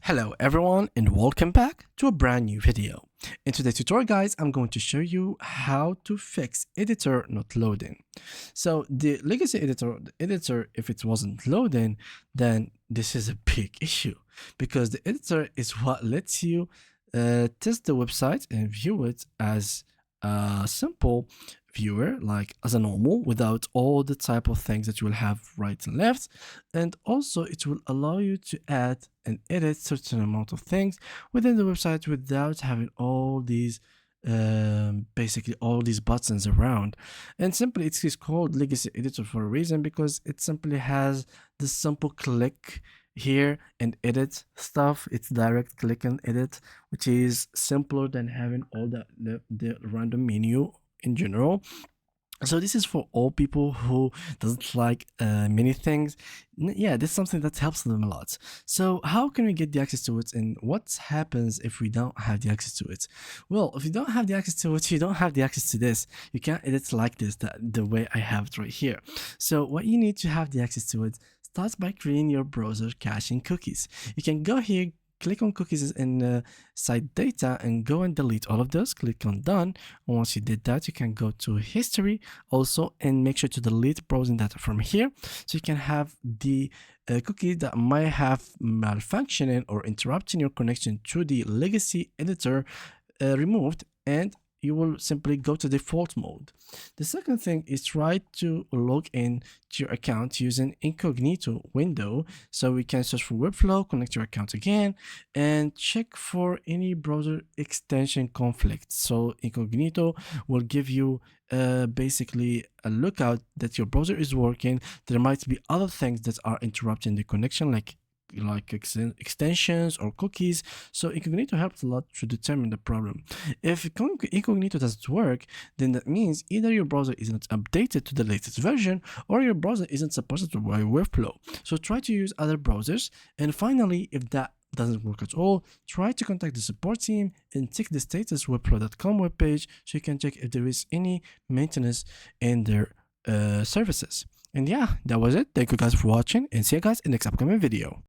Hello everyone and welcome back to a brand new video. In today's tutorial guys, I'm going to show you how to fix editor not loading. So the legacy editor, if it wasn't loading, then this is a big issue because the editor is what lets you test the website and view it as a simple viewer, like as a normal, without all the type of things that you will have right and left. And also it will allow you to add and edit certain amount of things within the website without having all these basically all these buttons around. And simply it is called legacy editor for a reason, because it simply has the simple click here and edit stuff. It's direct click and edit, which is simpler than having all the random menu in general. So this is for all people who doesn't like many things. Yeah, this is something that helps them a lot. So how can we get the access to it, and what happens if we don't have the access to it? Well, if you don't have the access to it, you don't have the access to this. You can't edit like this, the way I have it right here. So what you need to have the access to it starts by creating your browser caching cookies. You can go here, click on cookies in site data and go and delete all of those. Click on done. And once you did that, you can go to history also and make sure to delete browsing data from here, so you can have the cookie that might have malfunctioning or interrupting your connection to the legacy editor removed, and you will simply go to default mode. The second thing is try to log in to your account using incognito window. So we can search for Webflow, connect your account again, and check for any browser extension conflict. So incognito will give you basically a lookout that your browser is working. There might be other things that are interrupting the connection, like extensions or cookies. So incognito helps a lot to determine the problem. If incognito doesn't work, then that means either your browser isn't updated to the latest version, or your browser isn't supported by Webflow. So try to use other browsers. And finally, if that doesn't work at all, try to contact the support team and check the status webflow.com webpage, so you can check if there is any maintenance in their services. And yeah, that was it. Thank you guys for watching, and see you guys in the next upcoming video.